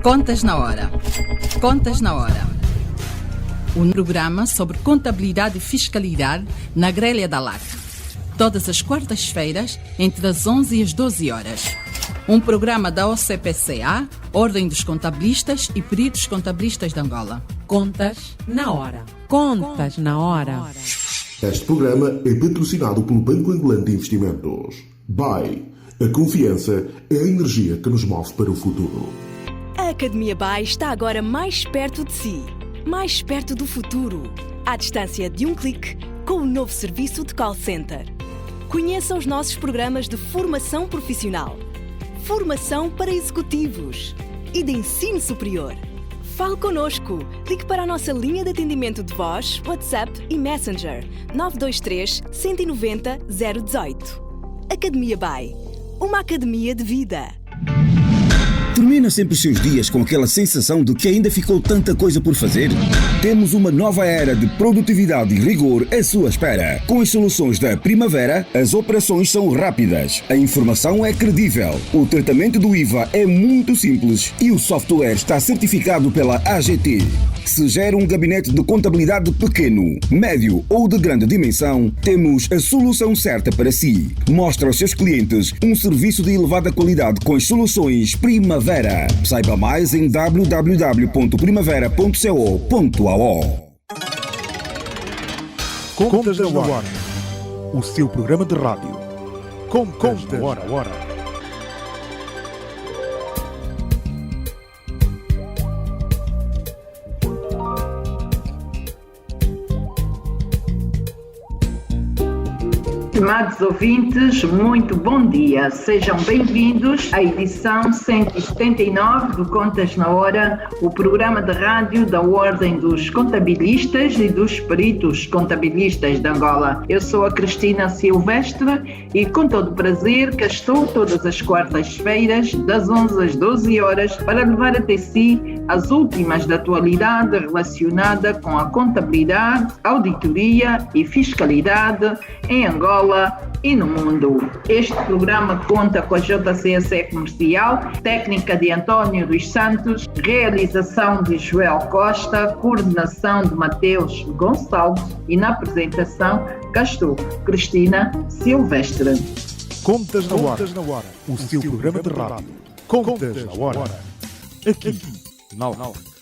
Contas na Hora. Contas na Hora. Um programa sobre contabilidade e fiscalidade na grelha da LAC. Todas as quartas-feiras, entre as 11 e as 12 horas. Um programa da OCPCA, Ordem dos Contabilistas e Peritos Contabilistas de Angola. Contas na Hora. Contas na Hora. Este programa é patrocinado pelo Banco Angolano de Investimentos. BAE. A confiança é a energia que nos move para o futuro. A Academia BAE está agora mais perto de si. Mais perto do futuro. À distância de um clique, com o novo serviço de call center. Conheça os nossos programas de formação profissional. Formação para executivos e de ensino superior. Fale connosco. Ligue para a nossa linha de atendimento de voz, WhatsApp e Messenger 923 190 018. Academia BAE. Uma academia de vida. Termina sempre os seus dias com aquela sensação de que ainda ficou tanta coisa por fazer? Temos uma nova era de produtividade e rigor à sua espera. Com as soluções da Primavera, as operações são rápidas, a informação é credível, o tratamento do IVA é muito simples e o software está certificado pela AGT. Se gera um gabinete de contabilidade pequeno, médio ou de grande dimensão, temos a solução certa para si. Mostra aos seus clientes um serviço de elevada qualidade com as soluções Primavera. Saiba mais em www.primavera.co.ao. Contas na Hora. O seu programa de rádio. Contas na Hora. Estimados ouvintes, muito bom dia. Sejam bem-vindos à edição 179 do Contas na Hora, o programa de rádio da Ordem dos Contabilistas e dos Peritos Contabilistas de Angola. Eu sou a Cristina Silvestre e com todo o prazer cá estou todas as quartas-feiras, das 11 às 12 horas, para levar até si as últimas da atualidade relacionada com a contabilidade, auditoria e fiscalidade em Angola e no mundo. Este programa conta com a JCSE Comercial, técnica de António dos Santos, realização de Joel Costa, coordenação de Mateus Gonçalves e na apresentação cá estou, Cristina Silvestre. Contas na Hora, o seu programa de rádio. Contas na Hora. Aqui, na Hora.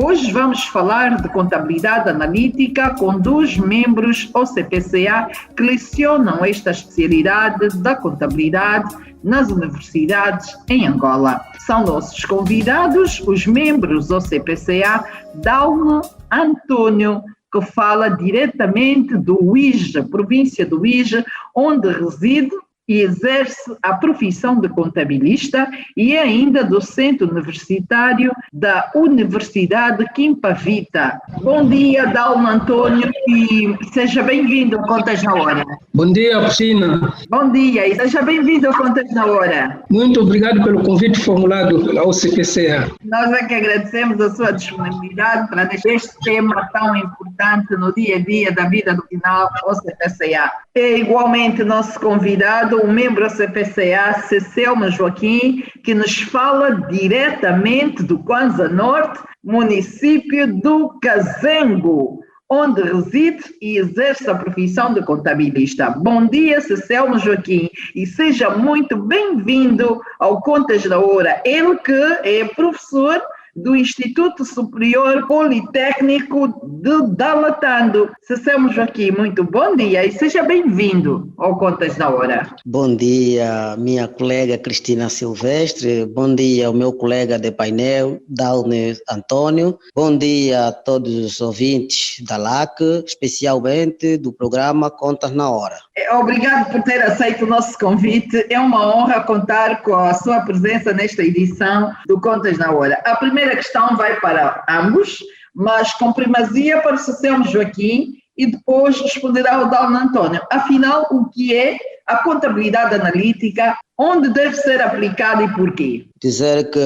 Hoje vamos falar de contabilidade analítica com dois membros OCPCA que lecionam esta especialidade da contabilidade nas universidades em Angola. São nossos convidados os membros OCPCA Dalmo Antônio, que fala diretamente do Uíge, província do Uíge, onde reside e exerce a profissão de contabilista e é ainda docente universitário da Universidade Quimpa Vita. Bom dia, Dalmo Antônio, e seja bem-vindo ao Contas na Hora. Bom dia, Cristina. Bom dia e seja bem-vindo ao Contas na Hora. Muito obrigado pelo convite formulado pela OCPCA. Nós é que agradecemos a sua disponibilidade para deixar este tema tão importante no dia a dia da vida do final OCPCA. É igualmente nosso convidado, o membro da CPCA, Cecilma Joaquim, que nos fala diretamente do Kwanza Norte, município do Cazengo, onde reside e exerce a profissão de contabilista. Bom dia, Cecilma Joaquim, e seja muito bem-vindo ao Contas da Hora. Ele que é professor do Instituto Superior Politécnico de Dalatando. Cecilma Joaquim, muito bom dia e seja bem-vindo ao Contas da Hora. Bom dia, minha colega Cristina Silvestre. Bom dia ao meu colega de painel, Dalmo Antônio. Bom dia a todos os ouvintes da LAC, especialmente do programa Contas na Hora. Obrigado por ter aceito o nosso convite. É uma honra contar com a sua presença nesta edição do Contas na Hora. A primeira questão vai para ambos, mas com primazia para o Cecilma Joaquim e depois responderá o Dalno António. Afinal, o que é a contabilidade analítica, onde deve ser aplicada e porquê? Dizer que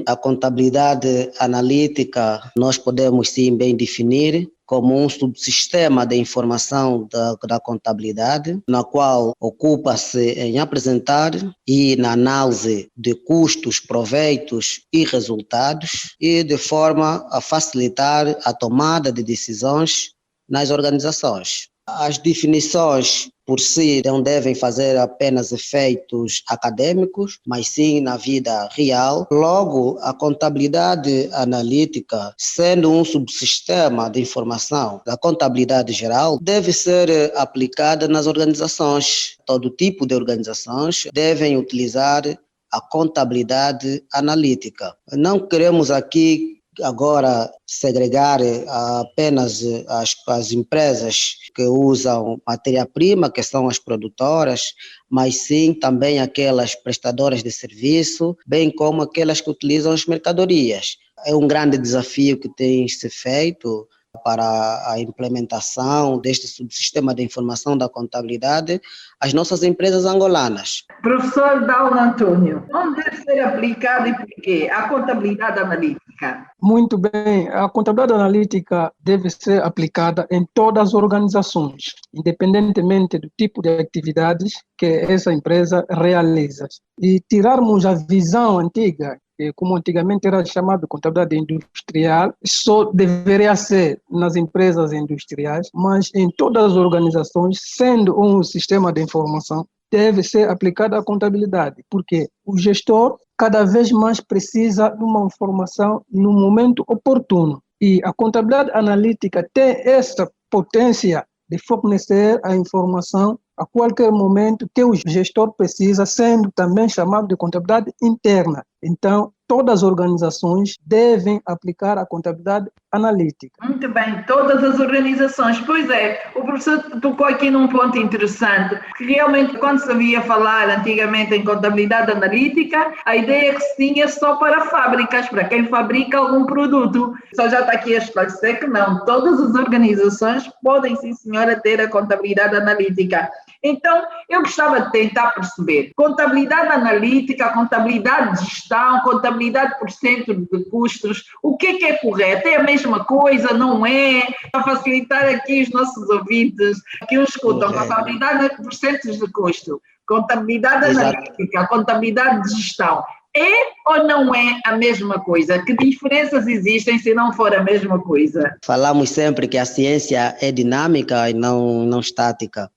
a contabilidade analítica nós podemos sim bem definir como um subsistema de informação da contabilidade, na qual ocupa-se em apresentar e na análise de custos, proveitos e resultados, e de forma a facilitar a tomada de decisões nas organizações. As definições por si não devem fazer apenas efeitos acadêmicos, mas sim na vida real. Logo, a contabilidade analítica, sendo um subsistema de informação da contabilidade geral, deve ser aplicada nas organizações. Todo tipo de organizações devem utilizar a contabilidade analítica. Não queremos aqui agora segregar apenas as empresas que usam matéria-prima, que são as produtoras, mas sim também aquelas prestadoras de serviço, bem como aquelas que utilizam as mercadorias. É um grande desafio que tem se feito para a implementação deste subsistema de informação da contabilidade às nossas empresas angolanas. Professor Dalno António, onde deve ser aplicada e porquê a contabilidade analítica? Muito bem, a contabilidade analítica deve ser aplicada em todas as organizações, independentemente do tipo de atividades que essa empresa realiza. E tirarmos a visão antiga, que como antigamente era chamado de contabilidade industrial, só deveria ser nas empresas industriais, mas em todas as organizações, sendo um sistema de informação, deve ser aplicada a contabilidade, porque o gestor cada vez mais precisa de uma informação no momento oportuno. E a contabilidade analítica tem essa potência de fornecer a informação a qualquer momento que o gestor precisa, sendo também chamado de contabilidade interna. Então, todas as organizações devem aplicar a contabilidade analítica. Muito bem, todas as organizações. Pois é, o professor tocou aqui num ponto interessante, que realmente quando se havia falar antigamente em contabilidade analítica, a ideia que se tinha só para fábricas, para quem fabrica algum produto. Só já está aqui a esclarecer que não, todas as organizações podem sim senhora ter a contabilidade analítica. Então, eu gostava de tentar perceber, contabilidade analítica, contabilidade de gestão, contabilidade por cento de custos, o que é correto? É a mesma coisa, não é? Para facilitar aqui os nossos ouvintes que os escutam, contabilidade por cento de custo, contabilidade analítica, contabilidade de gestão. É ou não é a mesma coisa? Que diferenças existem se não for a mesma coisa? Falamos sempre que a ciência é dinâmica e não estática.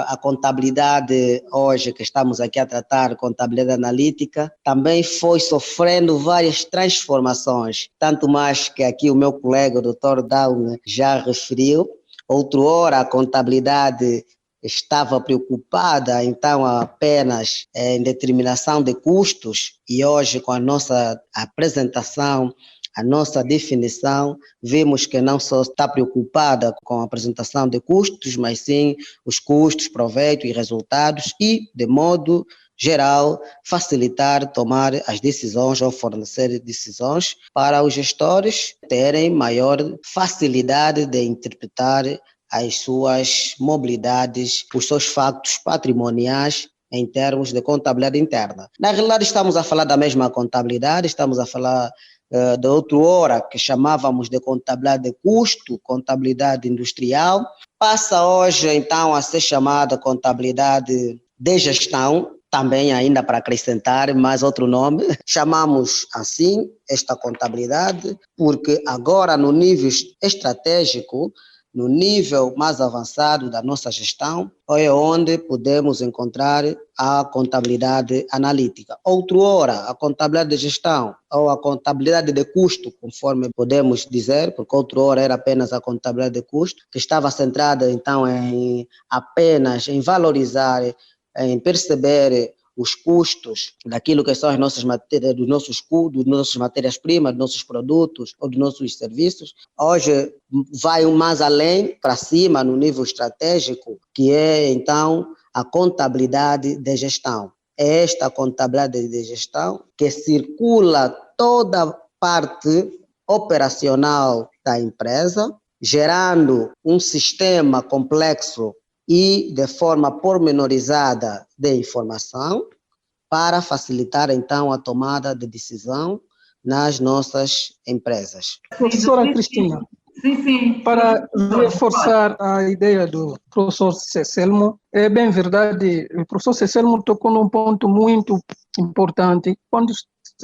A contabilidade hoje que estamos aqui a tratar, contabilidade analítica, também foi sofrendo várias transformações, tanto mais que aqui o meu colega, o Dr. Dalno, já referiu. Outrora, a contabilidade estava preocupada, então, apenas em determinação de custos, e hoje, com a nossa apresentação, a nossa definição, vimos que não só está preocupada com a apresentação de custos, mas sim os custos, proveito e resultados, e, de modo geral, facilitar tomar as decisões ou fornecer decisões para os gestores terem maior facilidade de interpretar as suas mobilidades, os seus factos patrimoniais em termos de contabilidade interna. Na realidade, estamos a falar da mesma contabilidade, estamos a falar de outrora que chamávamos de contabilidade de custo, contabilidade industrial, passa hoje então a ser chamada contabilidade de gestão, também ainda para acrescentar mais outro nome, chamamos assim esta contabilidade, porque agora no nível estratégico, no nível mais avançado da nossa gestão, é onde podemos encontrar a contabilidade analítica. Outrora, a contabilidade de gestão ou a contabilidade de custo, conforme podemos dizer, porque outrora era apenas a contabilidade de custo, que estava centrada então apenas em valorizar, em perceber os custos daquilo que são as nossas matérias, dos nossas matérias-primas, dos nossos produtos ou dos nossos serviços. Hoje vai mais além, para cima, no nível estratégico, que é então a contabilidade de gestão. É esta contabilidade de gestão que circula toda a parte operacional da empresa, gerando um sistema complexo e de forma pormenorizada de informação para facilitar então a tomada de decisão nas nossas empresas. Professora Cristina, sim. Para reforçar a ideia do professor Ceselmo, é bem verdade, o professor Ceselmo tocou num ponto muito importante quando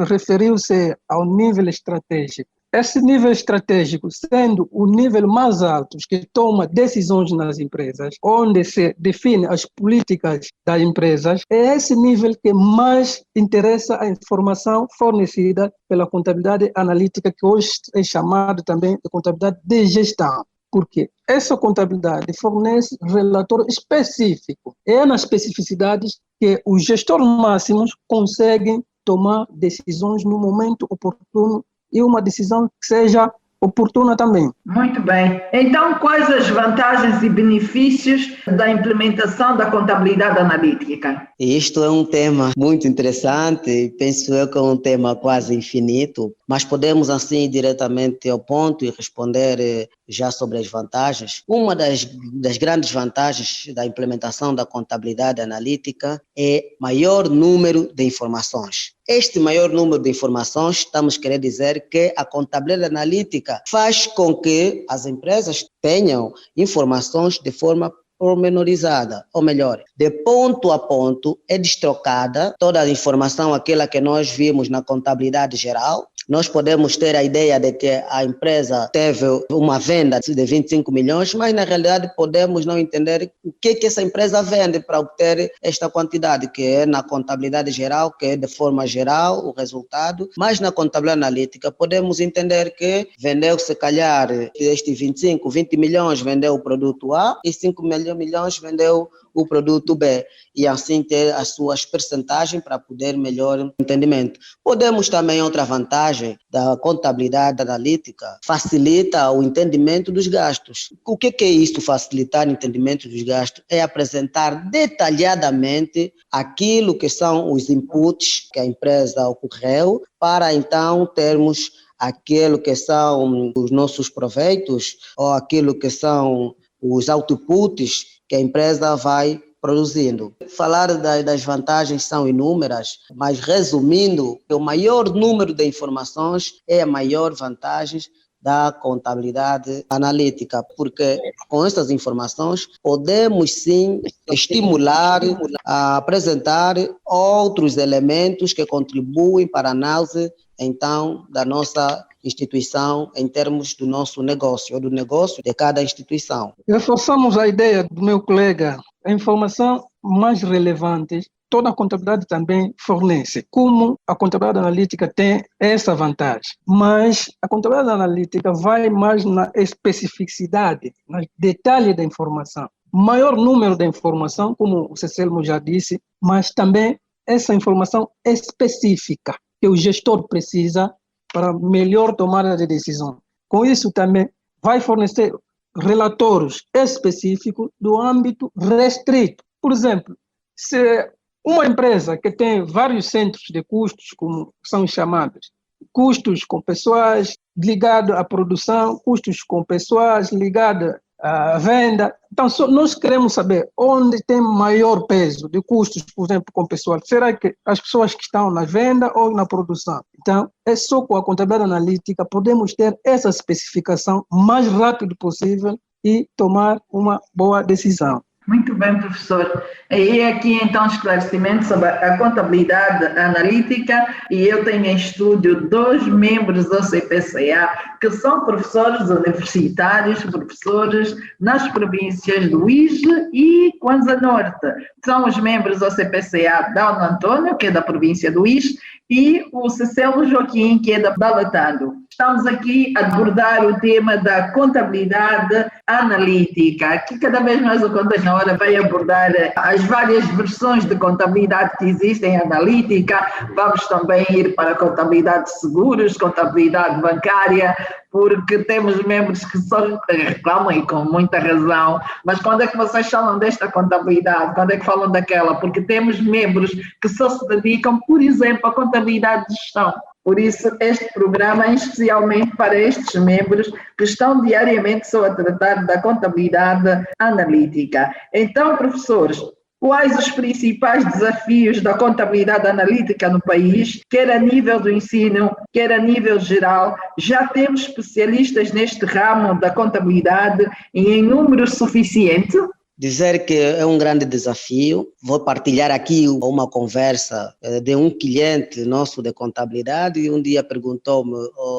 referiu-se ao nível estratégico. Esse nível estratégico, sendo o nível mais alto que toma decisões nas empresas, onde se define as políticas das empresas, é esse nível que mais interessa a informação fornecida pela contabilidade analítica, que hoje é chamada também de contabilidade de gestão. Porque essa contabilidade fornece relatório específico. É nas especificidades que os gestores máximos conseguem tomar decisões no momento oportuno e uma decisão que seja oportuna também. Muito bem. Então, quais as vantagens e benefícios da implementação da contabilidade analítica? Isto é um tema muito interessante, penso eu que é um tema quase infinito, mas podemos assim ir diretamente ao ponto e responder já sobre as vantagens. Uma das grandes vantagens da implementação da contabilidade analítica é maior número de informações. Este maior número de informações, estamos querendo dizer que a contabilidade analítica faz com que as empresas tenham informações de forma pormenorizada, ou melhor, de ponto a ponto é destrocada toda a informação, aquela que nós vimos na contabilidade geral. Nós podemos ter a ideia de que a empresa teve uma venda de 25 milhões, mas na realidade podemos não entender o que essa empresa vende para obter esta quantidade, que é na contabilidade geral, que é de forma geral o resultado, mas na contabilidade analítica podemos entender que vendeu, se calhar, este 20 milhões vendeu o produto A e 5 milhões vendeu o produto B, e assim ter as suas percentagens para poder melhor entendimento. Podemos também, outra vantagem da contabilidade analítica, facilita o entendimento dos gastos. O que é isso, facilitar o entendimento dos gastos? É apresentar detalhadamente aquilo que são os inputs que a empresa ocorreu, para então termos aquilo que são os nossos proveitos, ou aquilo que são os outputs que a empresa vai produzindo. Falar das vantagens são inúmeras, mas resumindo, o maior número de informações é a maior vantagem da contabilidade analítica, porque com essas informações podemos sim estimular a apresentar outros elementos que contribuem para a análise então da nossa instituição em termos do nosso negócio, ou do negócio de cada instituição. Reforçamos a ideia do meu colega, a informação mais relevante, toda a contabilidade também fornece. Como a contabilidade analítica tem essa vantagem, mas a contabilidade analítica vai mais na especificidade, no detalhe da informação. Maior número de informação, como o Ceselmo já disse, mas também essa informação específica que o gestor precisa para melhor tomada de decisão. Com isso também vai fornecer relatórios específicos do âmbito restrito. Por exemplo, se uma empresa que tem vários centros de custos, como são chamados, custos com pessoas ligados à produção, custos com pessoas ligadas à venda. Então, nós queremos saber onde tem maior peso de custos, por exemplo, com pessoal. Será que as pessoas que estão na venda ou na produção? Então, é só com a contabilidade analítica podemos ter essa especificação mais rápido possível e tomar uma boa decisão. Muito bem, professor. E aqui então esclarecimento sobre a contabilidade analítica, e eu tenho em estúdio 2 membros do CPCA que são professores universitários, professores nas províncias do IJE e Kwanza Norte. São os membros do CPCA Dauno Antônio, que é da província do IJE, e o Ceselmo Joaquim, que é da Balatando. Estamos aqui a abordar o tema da contabilidade analítica. Aqui cada vez mais o Contas na Hora vai abordar as várias versões de contabilidade que existem analítica. Vamos também ir para a contabilidade de seguros, contabilidade bancária, porque temos membros que só reclamam, e com muita razão, mas quando é que vocês falam desta contabilidade? Quando é que falam daquela? Porque temos membros que só se dedicam, por exemplo, à contabilidade de gestão. Por isso, este programa é especialmente para estes membros que estão diariamente só a tratar da contabilidade analítica. Então, professores, quais os principais desafios da contabilidade analítica no país, quer a nível do ensino, quer a nível geral? Já temos especialistas neste ramo da contabilidade e em número suficiente? Dizer que é um grande desafio. Vou partilhar aqui uma conversa de um cliente nosso de contabilidade e um dia perguntou-me: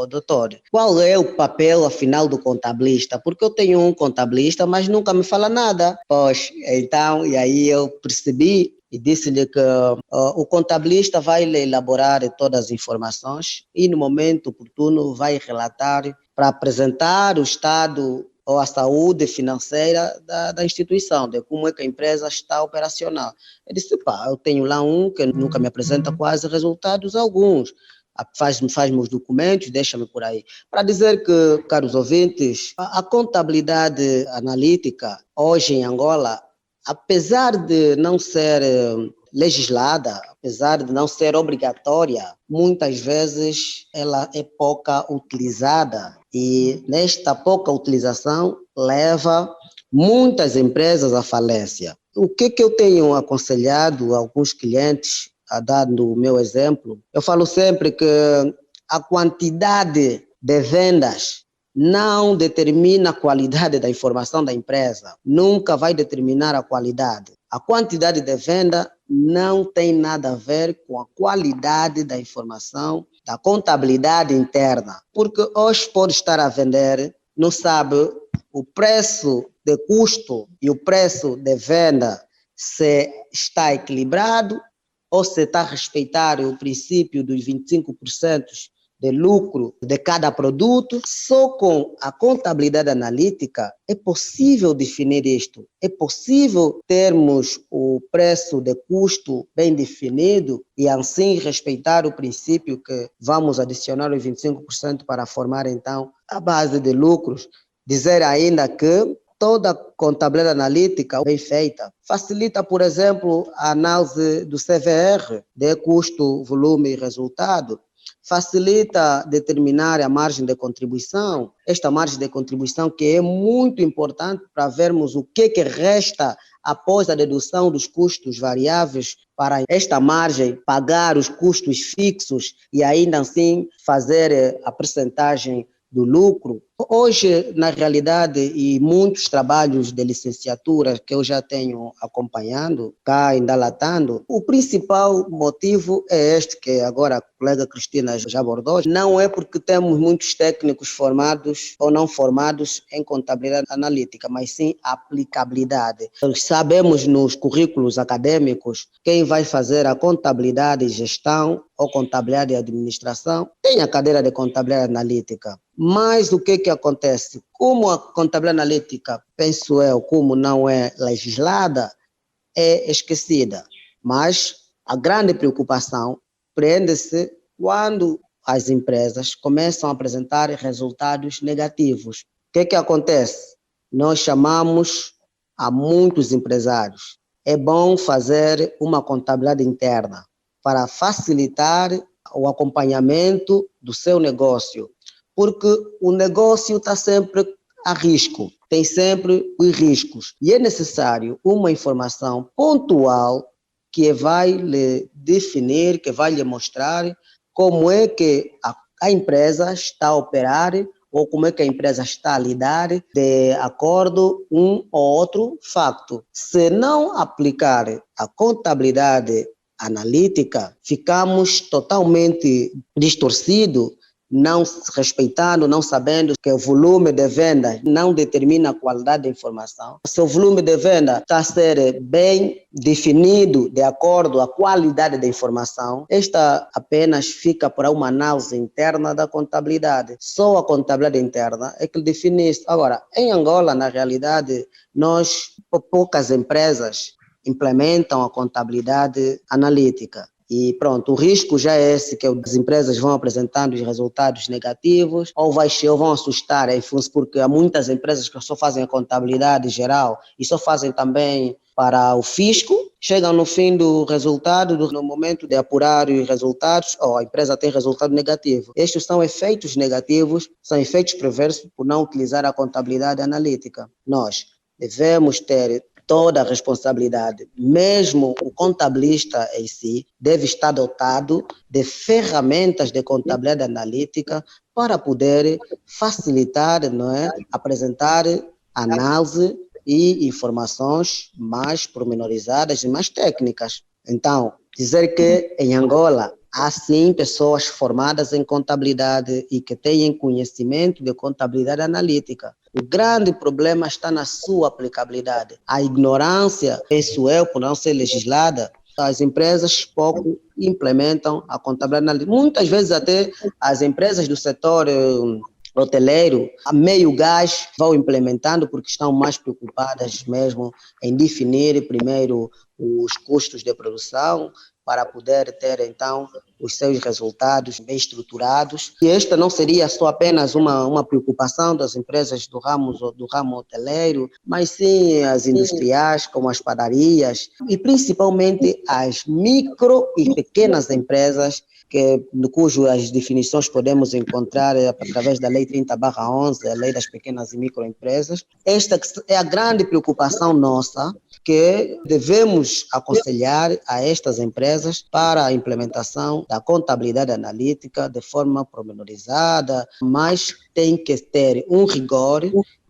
doutor, qual é o papel afinal do contabilista? Porque eu tenho um contabilista, mas nunca me fala nada. Pois, então, e aí eu percebi e disse-lhe que o contabilista vai lhe elaborar todas as informações e no momento oportuno vai relatar para apresentar o estado ou a saúde financeira da instituição, de como é que a empresa está operacional. Eu disse, eu tenho lá um que nunca me apresenta quase resultados alguns, faz-me os documentos, deixa-me por aí. Para dizer que, caros ouvintes, a contabilidade analítica hoje em Angola, apesar de não ser legislada, apesar de não ser obrigatória, muitas vezes ela é pouca utilizada. E nesta pouca utilização leva muitas empresas à falência. O que eu tenho aconselhado a alguns clientes, dando o meu exemplo, eu falo sempre que a quantidade de vendas não determina a qualidade da informação da empresa, nunca vai determinar a qualidade. A quantidade de venda não tem nada a ver com a qualidade da informação, da contabilidade interna, porque hoje pode estar a vender, não sabe o preço de custo e o preço de venda se está equilibrado ou se está a respeitar o princípio dos 25% de lucro de cada produto. Só com a contabilidade analítica é possível definir isto. É possível termos o preço de custo bem definido e assim respeitar o princípio que vamos adicionar os 25% para formar então a base de lucros. Dizer ainda que toda contabilidade analítica bem feita facilita, por exemplo, a análise do CVR, de custo, volume e resultado. Facilita determinar a margem de contribuição, esta margem de contribuição que é muito importante para vermos o que resta após a dedução dos custos variáveis para esta margem pagar os custos fixos e ainda assim fazer a percentagem do lucro. Hoje, na realidade, e muitos trabalhos de licenciatura que eu já tenho acompanhando, cá ainda latando, o principal motivo é este que agora a colega Cristina já abordou. Não é porque temos muitos técnicos formados ou não formados em contabilidade analítica, mas sim aplicabilidade. Sabemos nos currículos acadêmicos quem vai fazer a contabilidade e gestão ou contabilidade e administração tem a cadeira de contabilidade analítica. Mas o que acontece? Como a contabilidade analítica, penso eu, como não é legislada, é esquecida. Mas a grande preocupação prende-se quando as empresas começam a apresentar resultados negativos. O que acontece? Nós chamamos a muitos empresários. É bom fazer uma contabilidade interna para facilitar o acompanhamento do seu negócio, porque o negócio está sempre a risco, tem sempre os riscos. E é necessário uma informação pontual que vai lhe definir, que vai lhe mostrar como é que a empresa está a operar ou como é que a empresa está a lidar de acordo com um ou outro facto. Se não aplicar a contabilidade analítica, ficamos totalmente distorcidos, não respeitando, não sabendo que o volume de venda não determina a qualidade da informação. Se o volume de venda está a ser bem definido de acordo com a qualidade da informação, esta apenas fica para uma análise interna da contabilidade. Só a contabilidade interna é que define isso. Agora, em Angola, na realidade, poucas empresas implementam a contabilidade analítica. E pronto, o risco já é esse, que as empresas vão apresentando os resultados negativos, ou vão assustar, porque há muitas empresas que só fazem a contabilidade geral e só fazem também para o fisco, chegam no fim do resultado, no momento de apurar os resultados, a empresa tem resultado negativo. Estes são efeitos negativos, são efeitos perversos por não utilizar a contabilidade analítica. Nós devemos ter toda a responsabilidade, mesmo o contabilista em si, deve estar dotado de ferramentas de contabilidade analítica para poder facilitar, não é, apresentar análise e informações mais pormenorizadas e mais técnicas. Então, dizer que em Angola há sim pessoas formadas em contabilidade e que têm conhecimento de contabilidade analítica. O grande problema está na sua aplicabilidade. A ignorância, penso eu, por não ser legislada, as empresas pouco implementam a contabilidade analítica. Muitas vezes até as empresas do setor hoteleiro, a meio gás, vão implementando porque estão mais preocupadas mesmo em definir primeiro os custos de produção para poder ter então os seus resultados bem estruturados. E esta não seria só apenas uma preocupação das empresas do ramo hoteleiro, mas sim as industriais, como as padarias, e principalmente as micro e pequenas empresas, cujas definições podemos encontrar através da Lei 30/11, a Lei das Pequenas e Microempresas. Esta é a grande preocupação nossa, que devemos aconselhar a estas empresas para a implementação da contabilidade analítica de forma pormenorizada, mas tem que ter um rigor,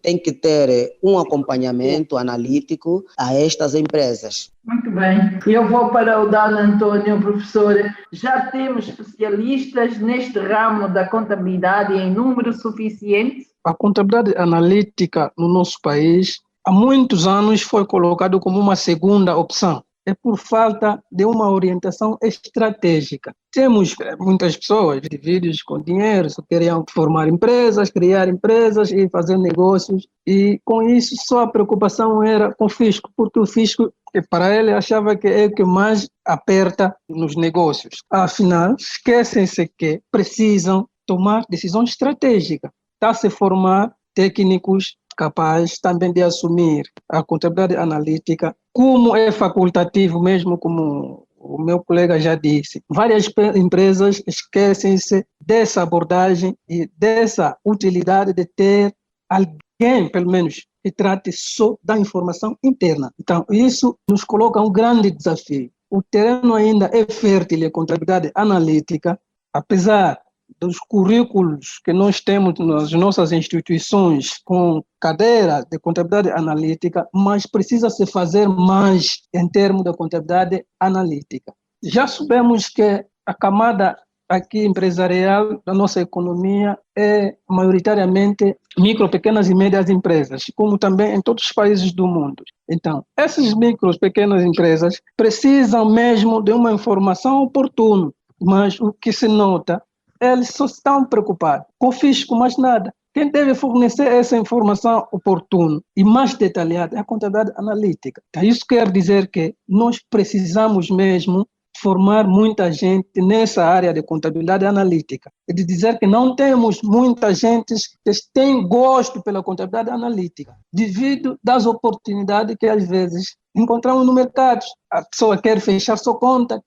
tem que ter um acompanhamento analítico a estas empresas. Muito bem. Eu vou para o Dano Antônio, professor. Já temos especialistas neste ramo da contabilidade em número suficiente? A contabilidade analítica no nosso país há muitos anos foi colocado como uma segunda opção. É por falta de uma orientação estratégica. Temos muitas pessoas, indivíduos com dinheiro, só queriam formar empresas, criar empresas e fazer negócios. E com isso só a preocupação era com o fisco, porque o fisco, para ele, achava que é o que mais aperta nos negócios. Afinal, esquecem-se que precisam tomar decisões estratégicas. Está-se a formar técnicos capazes também de assumir a contabilidade analítica, como é facultativo mesmo, como o meu colega já disse. Várias empresas esquecem-se dessa abordagem e dessa utilidade de ter alguém, pelo menos, que trate só da informação interna. Então, isso nos coloca um grande desafio. O terreno ainda é fértil em contabilidade analítica, apesar dos currículos que nós temos nas nossas instituições com cadeira de contabilidade analítica, mas precisa se fazer mais em termos de contabilidade analítica. Já sabemos que a camada aqui empresarial da nossa economia é maioritariamente micro, pequenas e médias empresas, como também em todos os países do mundo. Então, essas micro, pequenas empresas precisam mesmo de uma informação oportuna, mas o que se nota, eles só estão preocupados com o fisco, mais nada. Quem deve fornecer essa informação oportuna e mais detalhada é a contabilidade analítica. Isso quer dizer que nós precisamos mesmo formar muita gente nessa área de contabilidade analítica. É de dizer que não temos muita gente que tem gosto pela contabilidade analítica, devido das oportunidades que às vezes encontramos no mercado. A pessoa quer fechar sua conta,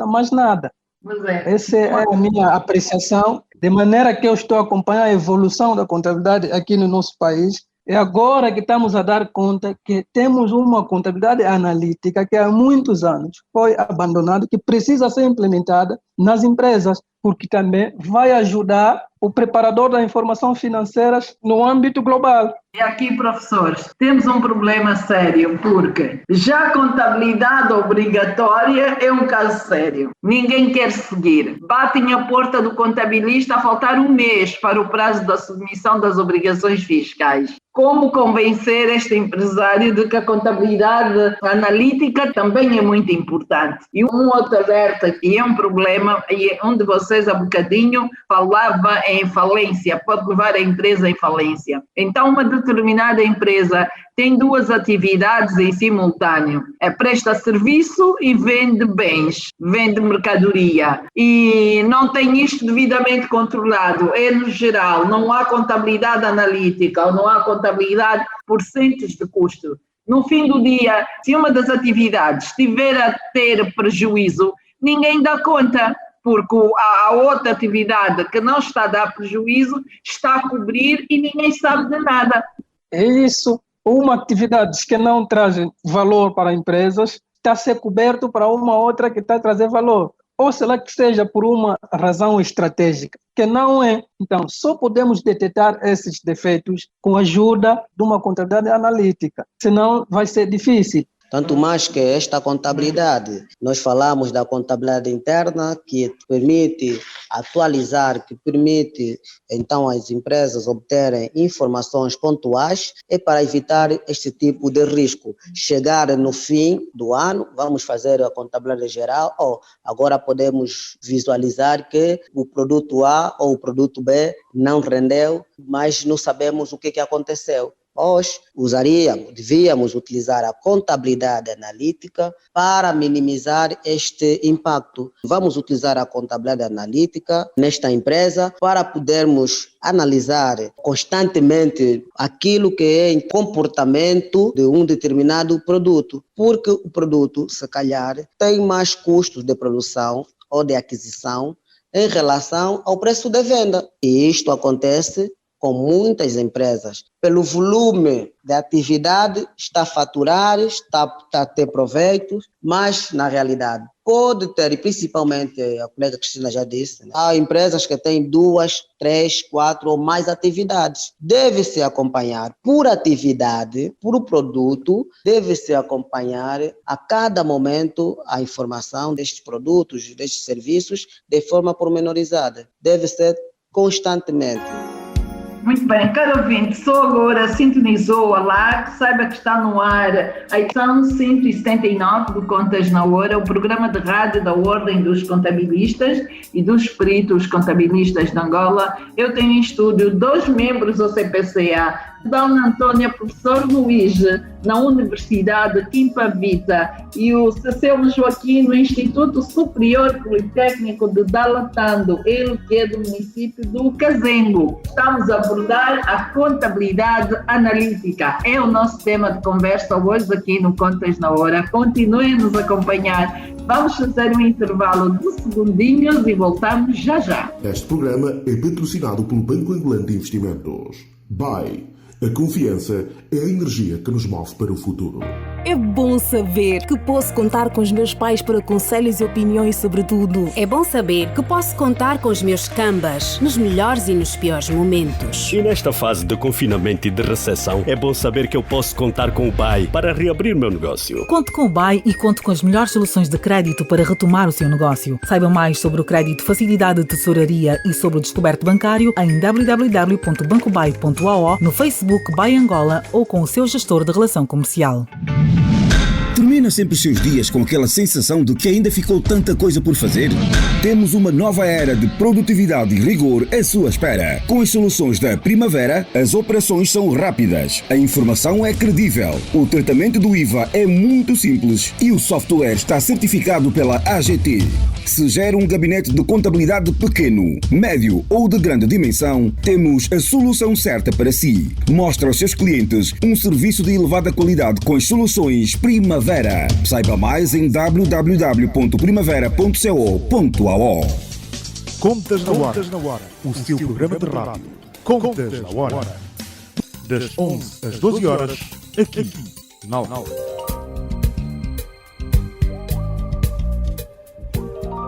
mais nada. Essa é a minha apreciação, de maneira que eu estou acompanhando a evolução da contabilidade aqui no nosso país. É agora que estamos a dar conta que temos uma contabilidade analítica que há muitos anos foi abandonada, que precisa ser implementada nas empresas, porque também vai ajudar o preparador da informação financeira no âmbito global. E aqui, professores, temos um problema sério, porque já a contabilidade obrigatória é um caso sério. Ninguém quer seguir. Batem a porta do contabilista a faltar um mês para o prazo da submissão das obrigações fiscais. Como convencer este empresário de que a contabilidade analítica também é muito importante? E um outro alerta que é um problema, e um de vocês há bocadinho falava em falência, pode levar a empresa em falência. Então, uma determinada empresa tem duas atividades em simultâneo. Presta serviço e vende bens, vende mercadoria. E não tem isto devidamente controlado. No geral, não há contabilidade analítica, ou não há contabilidade por centos de custo. No fim do dia, se uma das atividades estiver a ter prejuízo, ninguém dá conta, porque a outra atividade que não está a dar prejuízo está a cobrir e ninguém sabe de nada. É isso. Uma atividade que não traz valor para empresas está a ser coberto para uma outra que está a trazer valor. Ou será que seja por uma razão estratégica, que não é. Então, só podemos detectar esses defeitos com a ajuda de uma contabilidade analítica, senão vai ser difícil. Tanto mais que esta contabilidade, nós falamos da contabilidade interna, que permite atualizar, que permite então as empresas obterem informações pontuais, é para evitar este tipo de risco. Chegar no fim do ano, vamos fazer a contabilidade geral, ou agora podemos visualizar que o produto A ou o produto B não rendeu, mas não sabemos o que aconteceu. Nós devíamos utilizar a contabilidade analítica para minimizar este impacto. Vamos utilizar a contabilidade analítica nesta empresa para podermos analisar constantemente aquilo que é comportamento de um determinado produto, porque o produto, se calhar, tem mais custos de produção ou de aquisição em relação ao preço de venda. E isto acontece com muitas empresas. Pelo volume de atividade, está a faturar, está a ter proveitos, mas na realidade pode ter, e principalmente a colega Cristina já disse, há empresas que têm 2, 3, 4 ou mais atividades. Deve-se acompanhar por atividade, por produto, deve-se acompanhar a cada momento a informação destes produtos, destes serviços, de forma pormenorizada. Deve ser constantemente. Muito bem, caro ouvinte, só agora sintonizou a LAC, saiba que está no ar a edição 179 do Contas na Hora, o programa de rádio da Ordem dos Contabilistas e dos Peritos Contabilistas de Angola. Eu tenho em estúdio 2 membros do CPCA, Dona Antônia, professor Luís, na Universidade Quimpa Vita, e o Cecílio Joaquim, no Instituto Superior Politécnico de Dalatando, ele que é do município do Cazengo. Estamos a abordar a contabilidade analítica. É o nosso tema de conversa hoje aqui no Contas na Hora. Continuem a nos acompanhar. Vamos fazer um intervalo de segundinhos e voltamos já já. Este programa é patrocinado pelo Banco Angolano de Investimentos. BAE. A confiança é a energia que nos move para o futuro. É bom saber que posso contar com os meus pais para conselhos e opiniões sobre tudo. É bom saber que posso contar com os meus cambas nos melhores e nos piores momentos. E nesta fase de confinamento e de recessão, é bom saber que eu posso contar com o BAE para reabrir meu negócio. Conte com o BAE e conte com as melhores soluções de crédito para retomar o seu negócio. Saiba mais sobre o crédito facilidade de tesouraria e sobre o descoberto bancário em www.bancobae.ao, no Facebook BAE Angola ou com o seu gestor de relação comercial. Termina sempre os seus dias com aquela sensação de que ainda ficou tanta coisa por fazer? Temos uma nova era de produtividade e rigor à sua espera. Com as soluções da Primavera, as operações são rápidas, a informação é credível, o tratamento do IVA é muito simples e o software está certificado pela AGT. Se gera um gabinete de contabilidade pequeno, médio ou de grande dimensão, temos a solução certa para si. Mostra aos seus clientes um serviço de elevada qualidade com as soluções Primavera. Saiba mais em www.primavera.co.ao. Contas na Hora, o seu programa de rádio. Contas na Hora. Das 11 às 12 horas, aqui na LAC.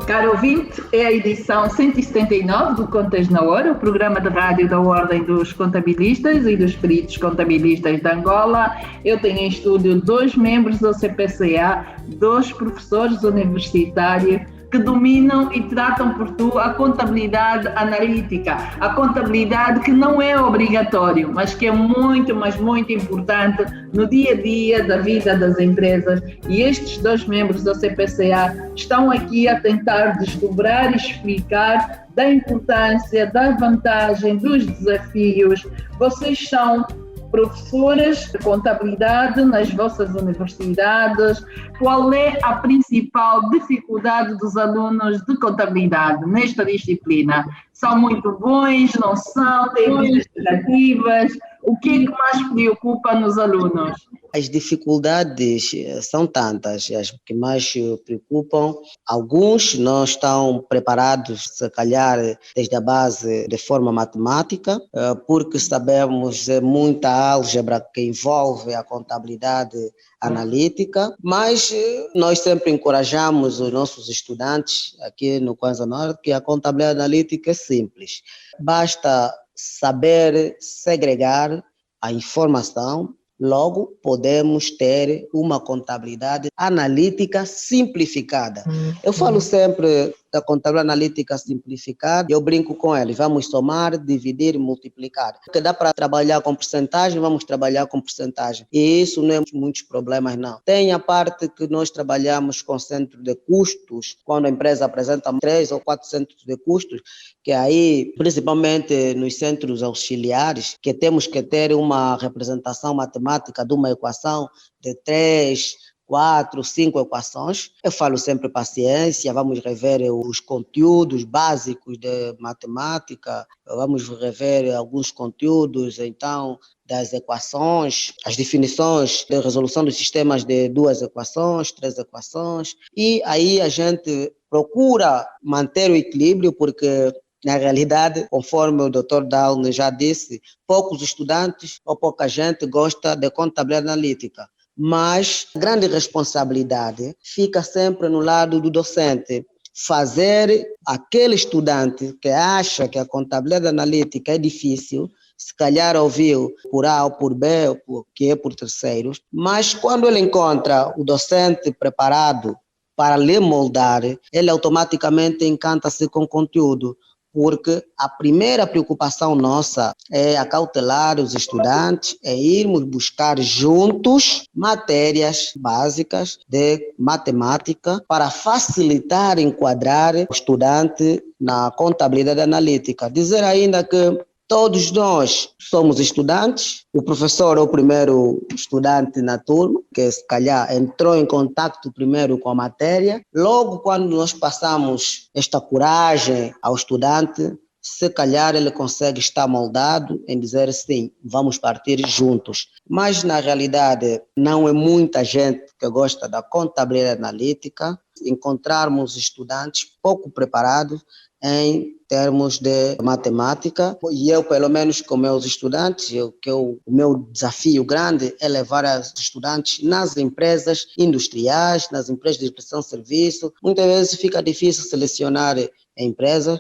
Caro ouvinte, é a edição 179 do Contas na Hora, o programa de rádio da Ordem dos Contabilistas e dos Peritos Contabilistas de Angola. Eu tenho em estúdio 2 membros do CPCA, 2 professores universitários que dominam e tratam por tu a contabilidade analítica, a contabilidade que não é obrigatório, mas que é muito, mas muito importante no dia a dia da vida das empresas. E estes 2 membros da CPCA estão aqui a tentar desdobrar e explicar da importância, da vantagem, dos desafios. Vocês são professoras de contabilidade nas vossas universidades. Qual é a principal dificuldade dos alunos de contabilidade nesta disciplina? São muito bons, não são? Têm muitas expectativas? O que é que mais preocupa nos alunos? As dificuldades são tantas, as que mais preocupam. Alguns não estão preparados, se calhar, desde a base de forma matemática, porque sabemos muita álgebra que envolve a contabilidade analítica, mas nós sempre encorajamos os nossos estudantes aqui no Kwanza Norte que a contabilidade analítica é simples. Basta saber segregar a informação. Logo, podemos ter uma contabilidade analítica simplificada. Eu falo sempre da contabilidade analítica simplificada, eu brinco com eles, vamos somar, dividir e multiplicar. Porque dá para trabalhar com porcentagem, vamos trabalhar com porcentagem. E isso não é muitos problemas, não. Tem a parte que nós trabalhamos com centro de custos, quando a empresa apresenta 3 ou 4 centros de custos, que aí, principalmente nos centros auxiliares, que temos que ter uma representação matemática de uma equação de 3, 4, 5 equações. Eu falo sempre paciência, vamos rever os conteúdos básicos de matemática, vamos rever alguns conteúdos, então, das equações, as definições de resolução dos sistemas de 2 equações, 3 equações, e aí a gente procura manter o equilíbrio, porque na realidade, conforme o Dr. Dalne já disse, poucos estudantes ou pouca gente gosta de contabilidade analítica. Mas a grande responsabilidade fica sempre no lado do docente. Fazer aquele estudante que acha que a contabilidade analítica é difícil, se calhar ouviu por A ou por B, ou que é por terceiros, mas quando ele encontra o docente preparado para lhe moldar, ele automaticamente encanta-se com o conteúdo. Porque a primeira preocupação nossa é acautelar os estudantes, é irmos buscar juntos matérias básicas de matemática para facilitar, enquadrar o estudante na contabilidade analítica. Dizer ainda que todos nós somos estudantes, o professor é o primeiro estudante na turma, que se calhar entrou em contato primeiro com a matéria. Logo, quando nós passamos esta coragem ao estudante, se calhar ele consegue estar moldado em dizer sim, vamos partir juntos. Mas na realidade não é muita gente que gosta da contabilidade analítica. Encontrarmos estudantes pouco preparados em termos de matemática, e eu, pelo menos com meus estudantes, o meu desafio grande é levar os estudantes nas empresas industriais, nas empresas de prestação de serviço. Muitas vezes fica difícil selecionar empresas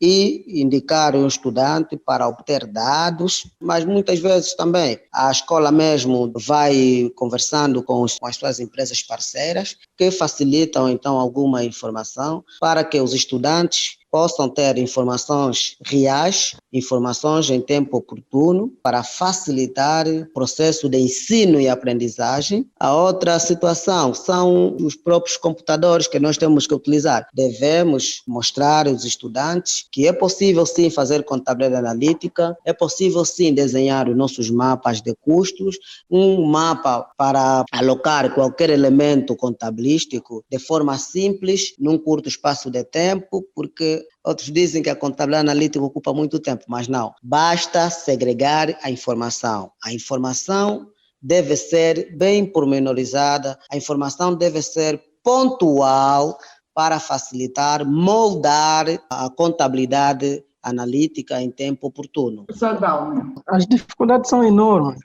e indicar um estudante para obter dados, mas muitas vezes também a escola mesmo vai conversando com as suas empresas parceiras que facilitam então alguma informação para que os estudantes possam ter informações reais, informações em tempo oportuno, para facilitar o processo de ensino e aprendizagem. A outra situação são os próprios computadores que nós temos que utilizar. Devemos mostrar aos estudantes que é possível sim fazer contabilidade analítica, é possível sim desenhar os nossos mapas de custos, um mapa para alocar qualquer elemento contabilístico de forma simples, num curto espaço de tempo, porque outros dizem que a contabilidade analítica ocupa muito tempo, mas não. Basta segregar a informação. A informação deve ser bem pormenorizada, a informação deve ser pontual para facilitar, moldar a contabilidade analítica em tempo oportuno. As dificuldades são enormes.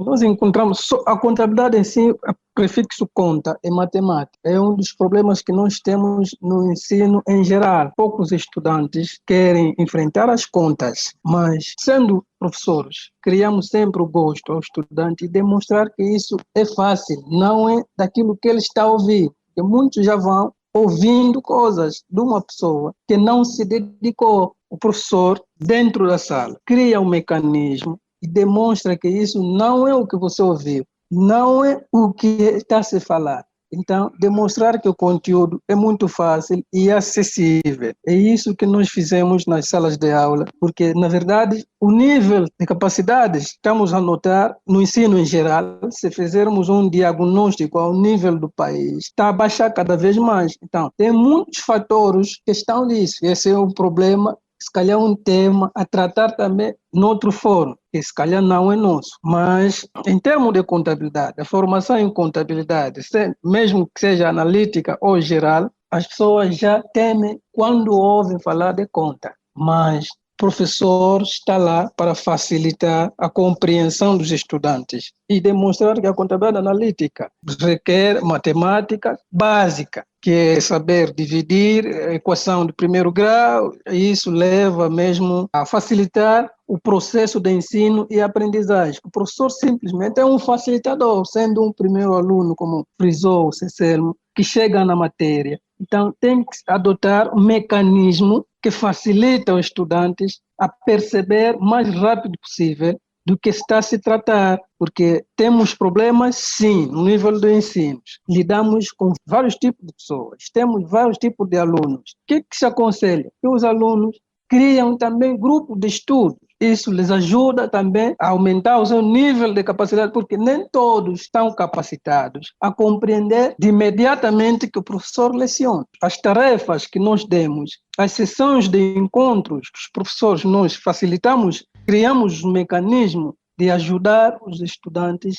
Nós encontramos a contabilidade em si, o prefixo conta é matemática. É um dos problemas que nós temos no ensino em geral. Poucos estudantes querem enfrentar as contas, mas sendo professores, criamos sempre o gosto ao estudante e demonstrar que isso é fácil, não é daquilo que ele está a ouvir. Porque muitos já vão ouvindo coisas de uma pessoa que não se dedicou. O professor, dentro da sala, cria um mecanismo e demonstra que isso não é o que você ouviu, não é o que está a se falar. Então, demonstrar que o conteúdo é muito fácil e acessível. É isso que nós fizemos nas salas de aula, porque, na verdade, o nível de capacidades estamos a notar no ensino em geral, se fizermos um diagnóstico ao nível do país, está a baixar cada vez mais. Então, tem muitos fatores que estão nisso. Esse é um problema se calhar um tema a tratar também noutro fórum, que se calhar não é nosso, mas em termos de contabilidade, a formação em contabilidade, mesmo que seja analítica ou geral, as pessoas já temem quando ouvem falar de conta, mas o professor está lá para facilitar a compreensão dos estudantes e demonstrar que a contabilidade analítica requer matemática básica, que é saber dividir a equação de primeiro grau, e isso leva mesmo a facilitar o processo de ensino e aprendizagem. O professor simplesmente é um facilitador, sendo um primeiro aluno, como frisou o Cecelmo, que chega na matéria. Então, tem que adotar um mecanismo que facilita os estudantes a perceber o mais rápido possível do que está a se tratar, porque temos problemas, sim, no nível do ensino. Lidamos com vários tipos de pessoas, temos vários tipos de alunos. O que se aconselha? Que os alunos criam também grupos de estudo. Isso lhes ajuda também a aumentar o seu nível de capacidade, porque nem todos estão capacitados a compreender de imediatamente que o professor leciona. As tarefas que nós demos, as sessões de encontros que os professores nós facilitamos, criamos um mecanismo de ajudar os estudantes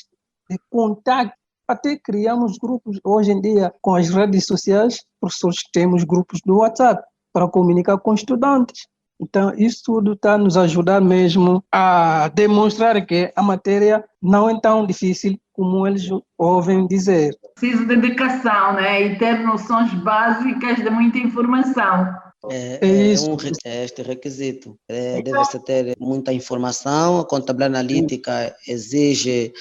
de contato. Até criamos grupos, hoje em dia, com as redes sociais, professores temos grupos do WhatsApp para comunicar com estudantes. Então, isso tudo está a nos ajudar mesmo a demonstrar que a matéria não é tão difícil como eles ouvem dizer. Preciso de dedicação, né? E ter noções básicas de muita informação. Este requisito. Deve-se ter muita informação. A contabilidade analítica exige,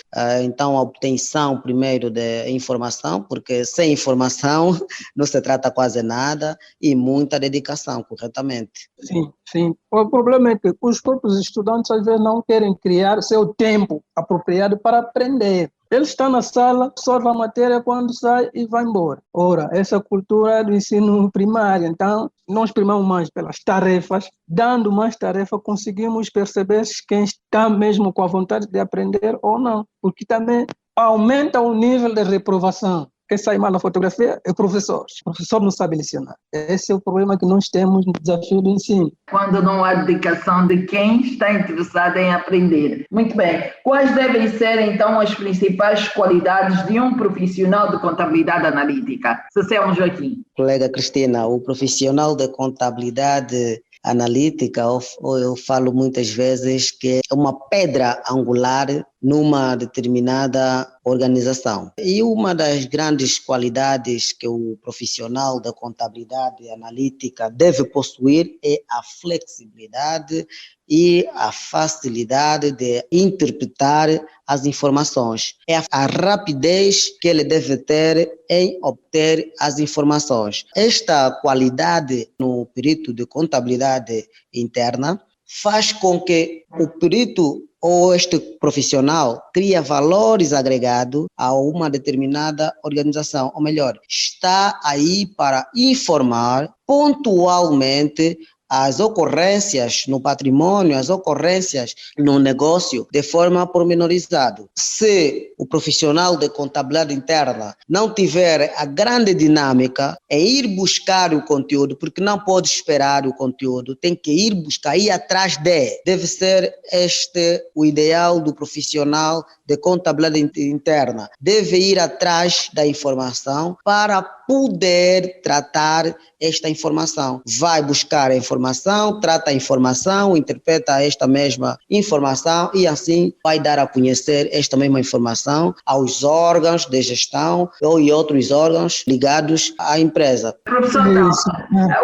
então, a obtenção primeiro de informação, porque sem informação não se trata quase nada, e muita dedicação, corretamente. Sim, sim. O problema é que os próprios estudantes, às vezes, não querem criar seu tempo apropriado para aprender. Ele está na sala, absorve a matéria quando sai e vai embora. Ora, essa cultura do ensino primário, então, nós primamos mais pelas tarefas. Dando mais tarefa, conseguimos perceber quem está mesmo com a vontade de aprender ou não. Porque também aumenta o nível de reprovação. Quem sai mal na fotografia é o professor. O professor não sabe lecionar. Esse é o problema que nós temos no desafio do ensino. Quando não há dedicação de quem está interessado em aprender. Muito bem. Quais devem ser, então, as principais qualidades de um profissional de contabilidade analítica? Cecelmo Joaquim. Colega Cristina, o profissional de contabilidade analítica, eu falo muitas vezes que é uma pedra angular numa determinada organização. E uma das grandes qualidades que o profissional da contabilidade analítica deve possuir é a flexibilidade e a facilidade de interpretar as informações. É a rapidez que ele deve ter em obter as informações. Esta qualidade no perito de contabilidade interna faz com que o perito ou este profissional cria valores agregados a uma determinada organização, ou melhor, está aí para informar pontualmente as ocorrências no patrimônio, as ocorrências no negócio de forma pormenorizada. Se o profissional de contabilidade interna não tiver a grande dinâmica em ir buscar o conteúdo, porque não pode esperar o conteúdo, tem que ir buscar, ir atrás de. Deve ser este o ideal do profissional de contabilidade interna. Deve ir atrás da informação para poder tratar esta informação. Vai buscar a informação, trata a informação, interpreta esta mesma informação e assim vai dar a conhecer esta mesma informação aos órgãos de gestão e outros órgãos ligados à empresa. Professor,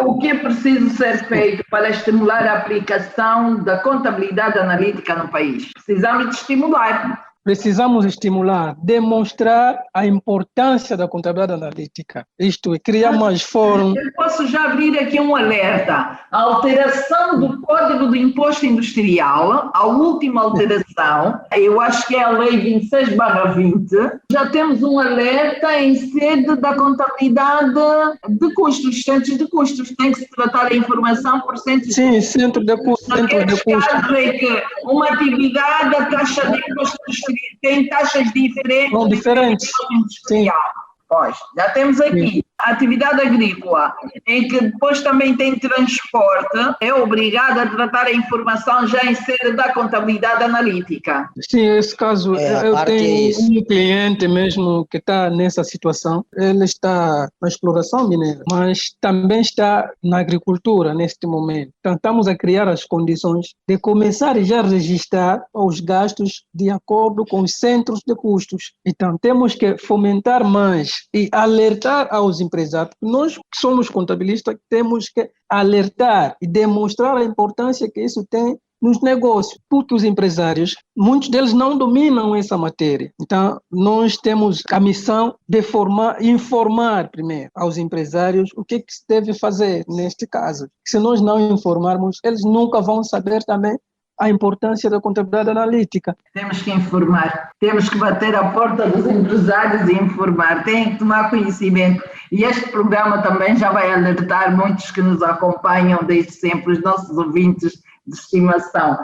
o que é preciso ser feito para estimular a aplicação da contabilidade analítica no país? Precisamos de estimular. Precisamos estimular, demonstrar a importância da contabilidade analítica. Isto é, criar mais fóruns. Eu posso já abrir aqui um alerta. A alteração do Código do Imposto Industrial, a última alteração, eu acho que é a Lei 26/20, já temos um alerta em sede da contabilidade de custos, centros de custos. Tem que se tratar a informação por centros de custos. Sim, centro de custos. Caso é que uma atividade, a taxa de imposto tem taxas diferentes. Sim. Pois, já temos aqui a atividade agrícola, em que depois também tem transporte, é obrigada a tratar a informação já em sede da contabilidade analítica. Sim, nesse caso, eu tenho um cliente mesmo que está nessa situação. Ele está na exploração mineira, mas também está na agricultura neste momento. Então, estamos a criar as condições de começar já a registrar os gastos de acordo com os centros de custos. Então, temos que fomentar mais e alertar aos empresários. Nós que somos contabilistas temos que alertar e demonstrar a importância que isso tem nos negócios, porque os empresários, muitos deles não dominam essa matéria. Então, nós temos a missão de informar primeiro aos empresários o que se deve fazer neste caso. Se nós não informarmos, eles nunca vão saber também a importância da contabilidade analítica. Temos que informar, temos que bater à porta dos empresários e informar, têm que tomar conhecimento. E este programa também já vai alertar muitos que nos acompanham desde sempre, os nossos ouvintes de estimação.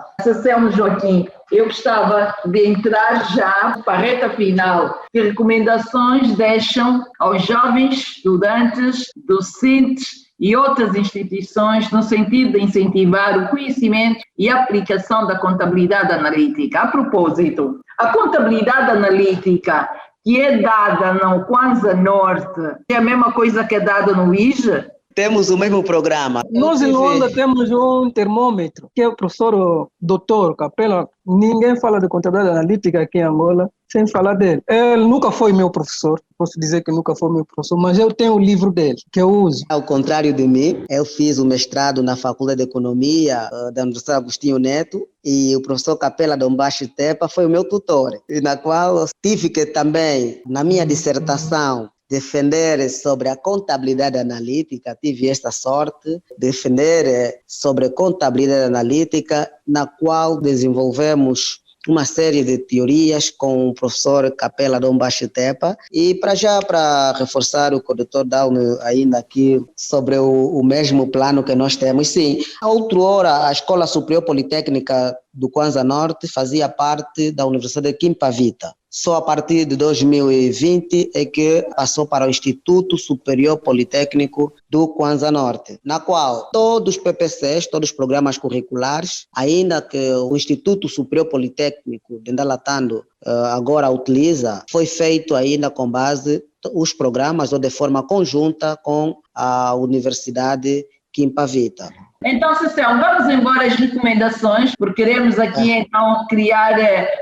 Selmo Joaquim, eu gostava de entrar já para a reta final. Que recomendações deixam aos jovens estudantes, docentes e outras instituições no sentido de incentivar o conhecimento e a aplicação da contabilidade analítica? A propósito, a contabilidade analítica que é dada no Kwanza Norte é a mesma coisa que é dada no IJE? Temos o mesmo programa. Nós em Luanda temos um termômetro, que é o professor Dr. Capela. Ninguém fala de contabilidade analítica aqui em Angola sem falar dele. Ele nunca foi meu professor, posso dizer que nunca foi meu professor, mas eu tenho o livro dele, que eu uso. Ao contrário de mim, eu fiz o mestrado na Faculdade de Economia da Universidade Agostinho Neto e o professor Capela Dombashi Tepa foi o meu tutor, na qual eu tive que também, na minha dissertação, defender sobre a contabilidade analítica, tive esta sorte, defender sobre a contabilidade analítica, na qual desenvolvemos uma série de teorias com o professor Capela Dombashi Tepa e para reforçar o que o doutor Dalne ainda aqui sobre o mesmo plano que nós temos, sim. Outrora, a Escola Superior Politécnica do Kwanza Norte fazia parte da Universidade de Kimpavita. Só a partir de 2020 é que passou para o Instituto Superior Politécnico do Kwanza Norte, na qual todos os PPCs, todos os programas curriculares, ainda que o Instituto Superior Politécnico de Ndalatando agora utiliza, foi feito ainda com base os programas ou de forma conjunta com a Universidade Kimpavita. Então, Selmo, vamos embora às recomendações, porque queremos aqui então criar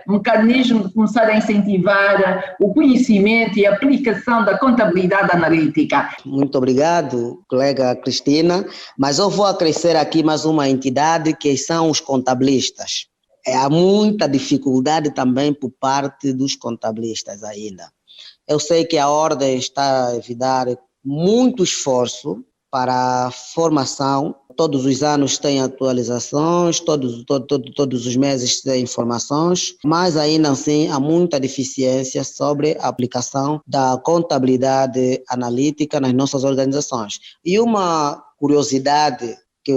um mecanismo de começar a incentivar o conhecimento e a aplicação da contabilidade analítica. Muito obrigado, colega Cristina, mas eu vou acrescer aqui mais uma entidade que são os contabilistas. Há muita dificuldade também por parte dos contabilistas ainda. Eu sei que a Ordem está a evitar muito esforço para a formação. Todos os anos tem atualizações, todos os meses tem informações, mas ainda assim há muita deficiência sobre a aplicação da contabilidade analítica nas nossas organizações. E uma curiosidade que